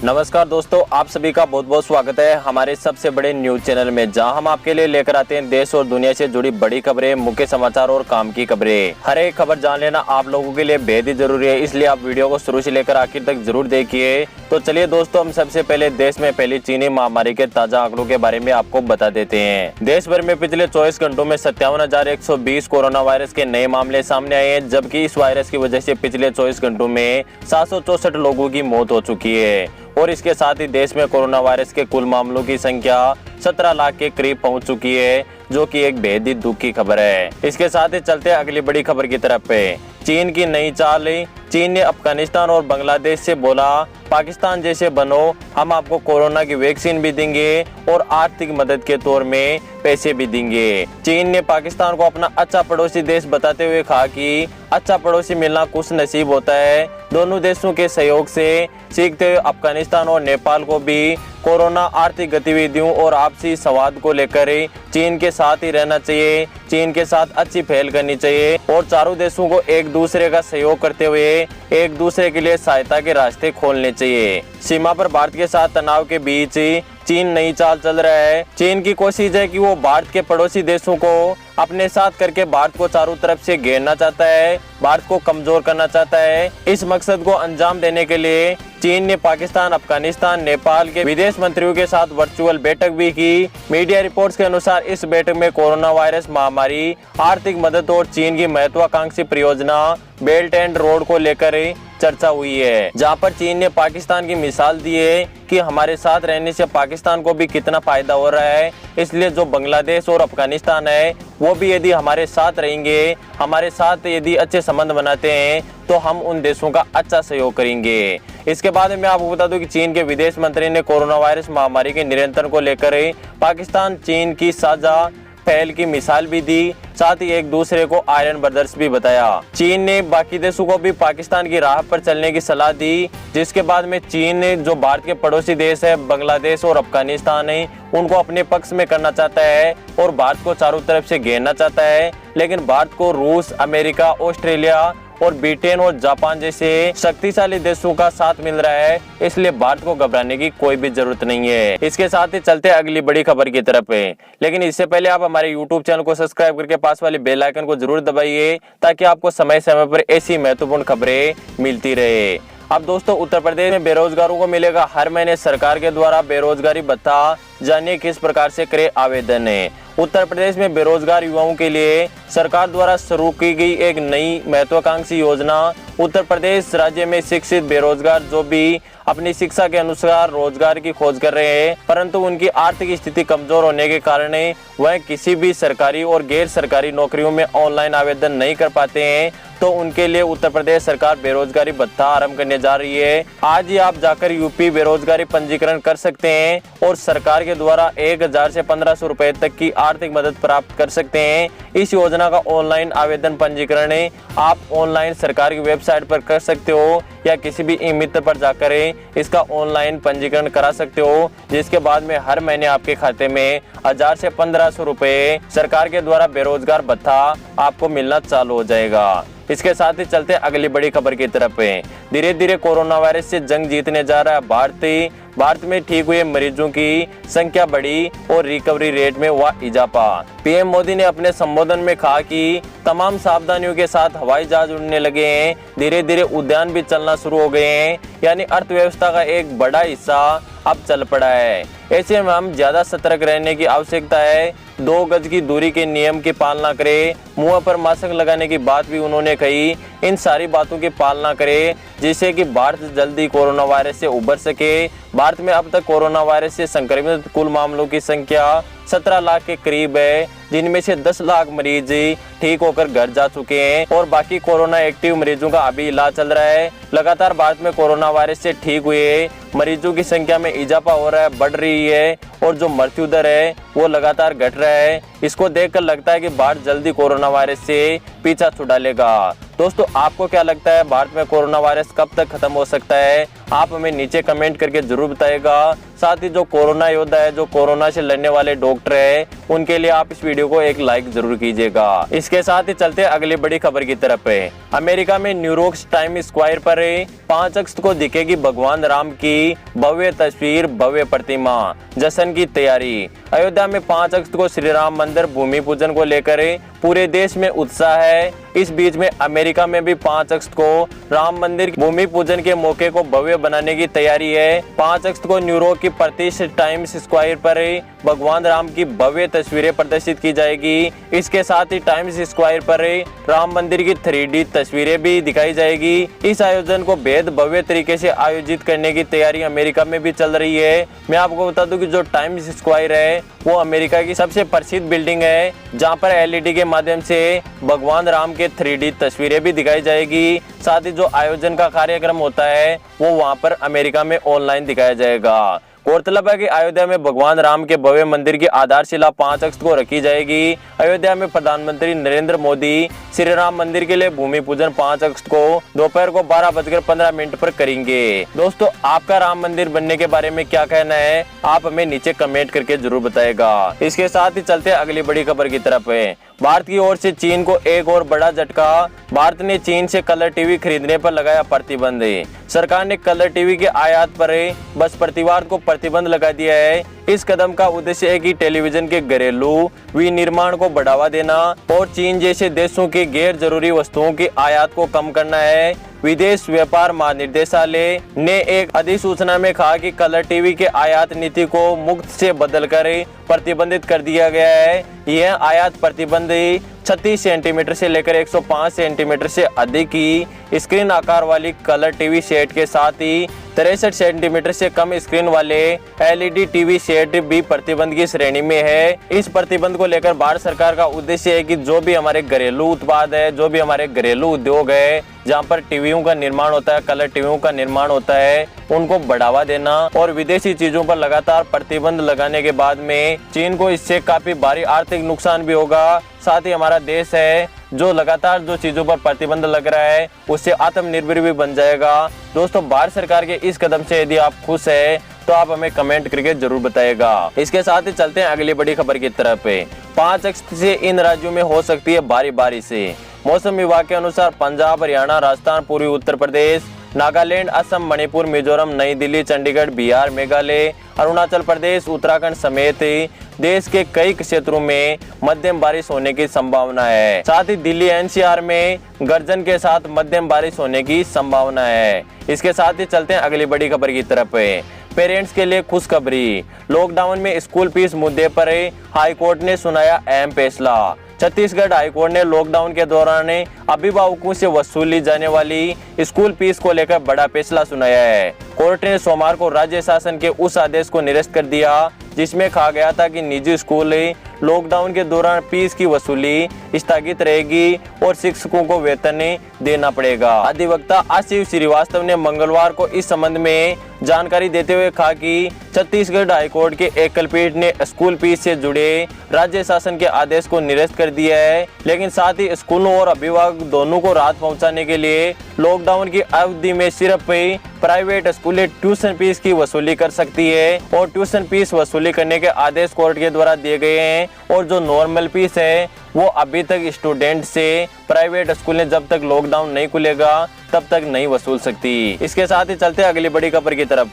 नमस्कार दोस्तों, आप सभी का बहुत बहुत स्वागत है हमारे सबसे बड़े न्यूज चैनल में, जहां हम आपके लिए लेकर आते हैं देश और दुनिया से जुड़ी बड़ी खबरें, मुख्य समाचार और काम की खबरें। हर एक खबर जान लेना आप लोगों के लिए बेहद ही जरूरी है, इसलिए आप वीडियो को शुरू से लेकर आखिर तक जरूर देखिए। तो चलिए दोस्तों, हम सबसे पहले देश में फैली चीनी महामारी के ताजा आंकड़ों के बारे में आपको बता देते हैं। देश भर में पिछले 24 घंटों में 57,120 कोरोना वायरस के नए मामले सामने आए हैं, जबकि इस वायरस की वजह से पिछले 24 घंटों में 764 लोगों की मौत हो चुकी है। और इसके साथ ही देश में कोरोना वायरस के कुल मामलों की संख्या 17 लाख के करीब पहुंच चुकी है, जो कि एक बेहद ही दुख की खबर है। इसके साथ ही चलते अगली बड़ी खबर की तरफ है। चीन की नई चाल। चीन ने अफगानिस्तान और बांग्लादेश से बोला, पाकिस्तान जैसे बनो, हम आपको कोरोना की वैक्सीन भी देंगे और आर्थिक मदद के तौर में पैसे भी देंगे। चीन ने पाकिस्तान को अपना अच्छा पड़ोसी देश बताते हुए कहा कि अच्छा पड़ोसी मिलना खुश नसीब होता है। दोनों देशों के सहयोग से सीखते हुए अफगानिस्तान और नेपाल को भी कोरोना आर्थिक गतिविधियों और आपसी संवाद को लेकर चीन के साथ ही रहना चाहिए, चीन के साथ अच्छी पहल करनी चाहिए और चारों देशों को एक दूसरे का सहयोग करते हुए एक दूसरे के लिए सहायता के रास्ते खोलने चाहिए। सीमा पर भारत के साथ तनाव के बीच चीन नई चाल चल रहा है। चीन की कोशिश है कि वो भारत के पड़ोसी देशों को अपने साथ करके भारत को चारों तरफ से घेरना चाहता है, भारत को कमजोर करना चाहता है। इस मकसद को अंजाम देने के लिए चीन ने पाकिस्तान, अफगानिस्तान, नेपाल के विदेश मंत्रियों के साथ वर्चुअल बैठक भी की। मीडिया रिपोर्ट्स के अनुसार इस बैठक में कोरोना वायरस महामारी, आर्थिक मदद और चीन की महत्वाकांक्षी परियोजना बेल्ट एंड रोड को लेकर चर्चा हुई है, जहां पर चीन ने पाकिस्तान की मिसाल दी है कि हमारे साथ रहने से पाकिस्तान को भी कितना फायदा हो रहा है। इसलिए जो बांग्लादेश और अफगानिस्तान है वो भी यदि हमारे साथ रहेंगे, हमारे साथ यदि अच्छे संबंध बनाते हैं, तो हम उन देशों का अच्छा सहयोग करेंगे। इसके बाद मैं आपको बता दूं कि चीन के विदेश मंत्री ने कोरोना वायरस महामारी के नियंत्रण को लेकर पाकिस्तान चीन की साझा पहल की मिसाल भी दी, साथ ही एक दूसरे को आयरन ब्रदर्स भी बताया। चीन ने बाकी देशों को भी पाकिस्तान की राह पर चलने की सलाह दी, जिसके बाद में चीन ने जो भारत के पड़ोसी देश है बांग्लादेश और अफगानिस्तान है, उनको अपने पक्ष में करना चाहता है और भारत को चारों तरफ से घेरना चाहता है। लेकिन भारत को रूस, अमेरिका, ऑस्ट्रेलिया और ब्रिटेन और जापान जैसे शक्तिशाली देशों का साथ मिल रहा है, इसलिए भारत को घबराने की कोई भी जरूरत नहीं है। इसके साथ ही चलते अगली बड़ी खबर की तरफ है, लेकिन इससे पहले आप हमारे YouTube चैनल को सब्सक्राइब करके पास वाले बेल आइकन को जरूर दबाइए, ताकि आपको समय समय पर ऐसी महत्वपूर्ण खबरें मिलती रहे। अब दोस्तों, उत्तर प्रदेश में बेरोजगारों को मिलेगा हर महीने सरकार के द्वारा बेरोजगारी भत्ता। जानिए किस प्रकार से करे आवेदन है। उत्तर प्रदेश में बेरोजगार युवाओं के लिए सरकार द्वारा शुरू की गई एक नई महत्वाकांक्षी योजना। उत्तर प्रदेश राज्य में शिक्षित बेरोजगार जो भी अपनी शिक्षा के अनुसार रोजगार की खोज कर रहे हैं, परंतु उनकी आर्थिक स्थिति कमजोर होने के कारण वह किसी भी सरकारी और गैर सरकारी नौकरियों में ऑनलाइन आवेदन नहीं कर पाते हैं, तो उनके लिए उत्तर प्रदेश सरकार बेरोजगारी भत्ता आरंभ करने जा रही है। आज ही आप जाकर यूपी बेरोजगारी पंजीकरण कर सकते हैं और सरकार के द्वारा 1000 से 1500 रुपए तक की आर्थिक मदद प्राप्त कर सकते हैं। इस योजना का ऑनलाइन आवेदन पंजीकरण आप ऑनलाइन सरकार की वेबसाइट पर कर सकते हो या किसी भी ई मित्र पर जाकर इसका ऑनलाइन पंजीकरण करा सकते हो, जिसके बाद में हर महीने आपके खाते में 1000 से 1500 रुपए सरकार के द्वारा बेरोजगार भत्ता आपको मिलना चालू हो जाएगा। इसके साथ ही चलते अगली बड़ी खबर की तरफ है। धीरे धीरे कोरोना वायरस से जंग जीतने जा रहा है भारत में ठीक हुए मरीजों की संख्या बढ़ी और रिकवरी रेट में हुआ इजाफा। पीएम मोदी ने अपने संबोधन में कहा कि तमाम सावधानियों के साथ हवाई जहाज उड़ने लगे हैं, धीरे धीरे उद्यान भी चलना शुरू हो गए हैं, यानी अर्थव्यवस्था का एक बड़ा हिस्सा अब चल पड़ा है। ऐसे में हम ज्यादा सतर्क रहने की आवश्यकता है। 2 गज की दूरी के नियम की पालना करें, मुंह पर मास्क लगाने की बात भी उन्होंने कही। इन सारी बातों की पालना करें जिससे कि भारत जल्दी कोरोना वायरस से उबर सके। भारत में अब तक कोरोना वायरस से संक्रमित कुल मामलों की संख्या 17 लाख के करीब है, जिनमें से 10 लाख मरीज ठीक होकर घर जा चुके हैं और बाकी कोरोना एक्टिव मरीजों का अभी इलाज चल रहा है। लगातार भारत में कोरोना वायरस से ठीक हुए मरीजों की संख्या में इजाफा हो रहा है, बढ़ रही है और जो मृत्यु दर है वो लगातार घट रहा है। इसको देखकर लगता है कि भारत जल्दी कोरोना वायरस से पीछा छुड़ा लेगा। दोस्तों, आपको क्या लगता है भारत में कोरोना वायरस कब तक खत्म हो सकता है? आप हमें नीचे कमेंट करके जरूर बताएगा। साथ ही जो कोरोना योद्धा है, जो कोरोना से लड़ने वाले डॉक्टर है, उनके लिए आप इस वीडियो को एक लाइक जरूर कीजिएगा। इसके साथ ही चलते अगली बड़ी खबर की तरफ है। अमेरिका में न्यूयॉर्क टाइम्स स्क्वायर पर 5 अगस्त को दिखेगी भगवान राम की भव्य तस्वीर, भव्य प्रतिमा। जश्न की तैयारी। अयोध्या में 5 अगस्त को श्री राम मंदिर भूमि पूजन को लेकर पूरे देश में उत्साह है। इस बीच में अमेरिका में भी 5 अगस्त को राम मंदिर भूमि पूजन के मौके को भव्य बनाने की तैयारी है। 5 अगस्त को न्यूयॉर्क की प्रतिष्ठित टाइम्स स्क्वायर पर भगवान राम की भव्य तस्वीरें प्रदर्शित की जाएगी। इसके साथ ही टाइम्स स्क्वायर पर राम मंदिर की 3D तस्वीरें भी दिखाई जाएगी। इस आयोजन को बेहद भव्य तरीके से आयोजित करने की तैयारी अमेरिका में भी चल रही है। मैं आपको बता दूं कि जो टाइम्स स्क्वायर है वो अमेरिका की सबसे प्रसिद्ध बिल्डिंग है, जहां पर LED के माध्यम से भगवान राम के 3D तस्वीरें भी दिखाई जाएगी। साथ ही जो आयोजन का कार्यक्रम होता है वो वहां पर अमेरिका में ऑनलाइन दिखाया जाएगा। गौरतलब है कि अयोध्या में भगवान राम के भव्य मंदिर की आधारशिला 5 अगस्त को रखी जाएगी। अयोध्या में प्रधानमंत्री नरेंद्र मोदी श्री राम मंदिर के लिए भूमि पूजन 5 अगस्त को दोपहर को 12:15 पर करेंगे। दोस्तों, आपका राम मंदिर बनने के बारे में क्या कहना है, आप हमें नीचे कमेंट करके जरूर बताएगा। इसके साथ ही चलते अगली बड़ी खबर की तरफ है। भारत की ओर से चीन को एक और बड़ा झटका। भारत ने चीन से कलर टीवी खरीदने पर लगाया प्रतिबंध। सरकार ने कलर टीवी के आयात पर बृहस्पतिवार को प्रतिबंध लगा दिया है। इस कदम का उद्देश्य है कि टेलीविजन के घरेलू विनिर्माण को बढ़ावा देना और चीन जैसे देशों की गैर जरूरी वस्तुओं की आयात को कम करना है। विदेश व्यापार महानिदेशालय ने एक अधिसूचना में कहा कि कलर टीवी के आयात नीति को मुक्त से बदलकर प्रतिबंधित कर दिया गया है। यह आयात प्रतिबंध 36 सेंटीमीटर से लेकर 105 सेंटीमीटर से अधिक की स्क्रीन आकार वाली कलर टीवी सेट के साथ ही 63 सेंटीमीटर से कम स्क्रीन वाले LED टीवी सेट भी प्रतिबंध की श्रेणी में है। इस प्रतिबंध को लेकर भारत सरकार का उद्देश्य है कि जो भी हमारे घरेलू उत्पाद है, जो भी हमारे घरेलू उद्योग है, जहां पर टीवियों का निर्माण होता है, कलर टीवियों का निर्माण होता है, उनको बढ़ावा देना और विदेशी चीजों पर लगातार प्रतिबंध लगाने के बाद में चीन को इससे काफी भारी आर्थिक नुकसान भी होगा। साथ ही हमारा देश है जो लगातार जो चीजों पर प्रतिबंध लग रहा है उससे आत्मनिर्भर भी बन जाएगा। दोस्तों, भारत सरकार के इस कदम से यदि आप खुश है तो आप हमें कमेंट करके जरूर बताएगा। इसके साथ ही चलते हैं अगली बड़ी खबर की तरफ। 5 अगस्त से इन राज्यों में हो सकती है भारी बारिश। मौसम विभाग के अनुसार पंजाब, हरियाणा, राजस्थान, पूर्वी उत्तर प्रदेश, नागालैंड, असम, मणिपुर, मिजोरम, नई दिल्ली, चंडीगढ़, बिहार, मेघालय, अरुणाचल प्रदेश, उत्तराखंड समेत देश के कई क्षेत्रों में मध्यम बारिश होने की संभावना है। साथ ही दिल्ली NCR में गर्जन के साथ मध्यम बारिश होने की संभावना है। इसके साथ ही चलते हैं अगली बड़ी खबर की तरफ। पेरेंट्स के लिए खुशखबरी। लॉकडाउन में स्कूल फीस मुद्दे पर हाईकोर्ट ने सुनाया अहम फैसला। छत्तीसगढ़ हाईकोर्ट ने लॉकडाउन के दौरान अभिभावकों से वसूली जाने वाली स्कूल फीस को लेकर बड़ा फैसला सुनाया है। कोर्ट ने सोमवार को राज्य शासन के उस आदेश को निरस्त कर दिया जिसमें कहा गया था कि निजी स्कूल लॉकडाउन के दौरान फीस की वसूली स्थगित रहेगी और शिक्षकों को वेतन देना पड़ेगा। अधिवक्ता आशीष श्रीवास्तव ने मंगलवार को इस संबंध में जानकारी देते हुए कहा कि छत्तीसगढ़ हाईकोर्ट के एकल पीठ ने स्कूल फीस से जुड़े राज्य शासन के आदेश को निरस्त कर दिया है, लेकिन साथ ही स्कूलों और अभिभावक दोनों को राहत पहुंचाने के लिए लॉकडाउन की अवधि में सिर्फ प्राइवेट स्कूलें ट्यूशन फीस की वसूली कर सकती है और ट्यूशन फीस वसूली करने के आदेश कोर्ट के द्वारा दिए गए हैं और जो नॉर्मल फीस है वो अभी तक स्टूडेंट से प्राइवेट स्कूल ने जब तक लॉकडाउन नहीं खुलेगा तब तक नहीं वसूल सकती। इसके साथ ही चलते अगली बड़ी खबर की तरफ।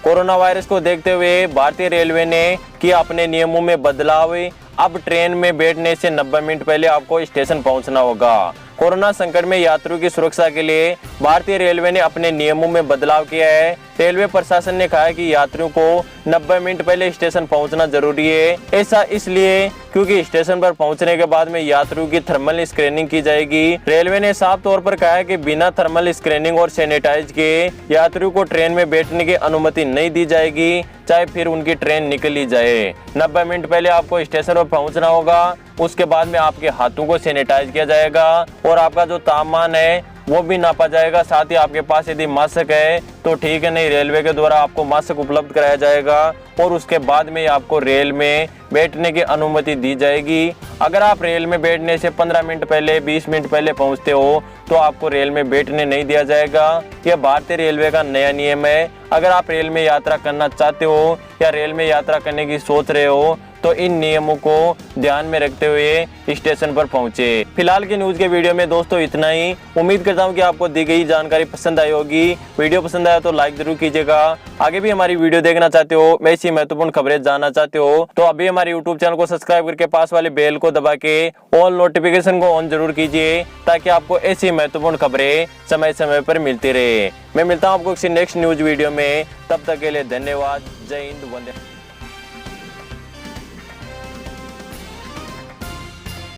कोरोना वायरस को देखते हुए भारतीय रेलवे ने किया अपने नियमों में बदलाव। अब ट्रेन में बैठने से 90 मिनट पहले आपको स्टेशन पहुंचना होगा। कोरोना संकट में यात्रियों की सुरक्षा के लिए भारतीय रेलवे ने अपने नियमों में बदलाव किया है। रेलवे प्रशासन ने कहा है कि यात्रियों को 90 मिनट पहले स्टेशन पहुंचना जरूरी है। ऐसा इसलिए क्योंकि स्टेशन पर पहुंचने के बाद में यात्रियों की थर्मल स्क्रीनिंग की जाएगी। रेलवे ने साफ तौर पर कहा है कि बिना थर्मल स्क्रीनिंग और सैनिटाइज के यात्रियों को ट्रेन में बैठने की अनुमति नहीं दी जाएगी, चाहे फिर उनकी ट्रेन निकली जाए। 90 मिनट पहले आपको स्टेशन पर पहुंचना होगा। उसके बाद में आपके हाथों को सैनिटाइज किया जाएगा और आपका जो तापमान है वो भी नापा जाएगा। साथ ही आपके पास यदि मास्क है तो ठीक है, नहीं रेलवे के द्वारा आपको मास्क उपलब्ध कराया जाएगा और उसके बाद में आपको रेल में बैठने की अनुमति दी जाएगी। अगर आप रेल में बैठने से 15 मिनट पहले 20 मिनट पहले पहुंचते हो तो आपको रेल में बैठने नहीं दिया जाएगा। यह भारतीय रेलवे का नया नियम है। अगर आप रेल में यात्रा करना चाहते हो या रेल में यात्रा करने की सोच रहे हो तो इन नियमों को ध्यान में रखते हुए स्टेशन पर पहुंचे। फिलहाल के न्यूज के वीडियो में दोस्तों इतना ही। उम्मीद करता हूं कि आपको दी गई जानकारी पसंद आई होगी। वीडियो पसंद आया तो लाइक जरूर कीजिएगा। आगे भी हमारी वीडियो देखना चाहते हो, ऐसी महत्वपूर्ण खबरें जानना चाहते हो तो अभी हमारे यूट्यूब चैनल को सब्सक्राइब करके पास वाले बेल को दबा के ऑल नोटिफिकेशन को ऑन जरूर कीजिए ताकि आपको ऐसी महत्वपूर्ण खबरें समय समय पर मिलती रहे। मैं मिलता हूं आपको किसी नेक्स्ट न्यूज वीडियो में। तब तक के लिए धन्यवाद। जय हिंद, वंदे।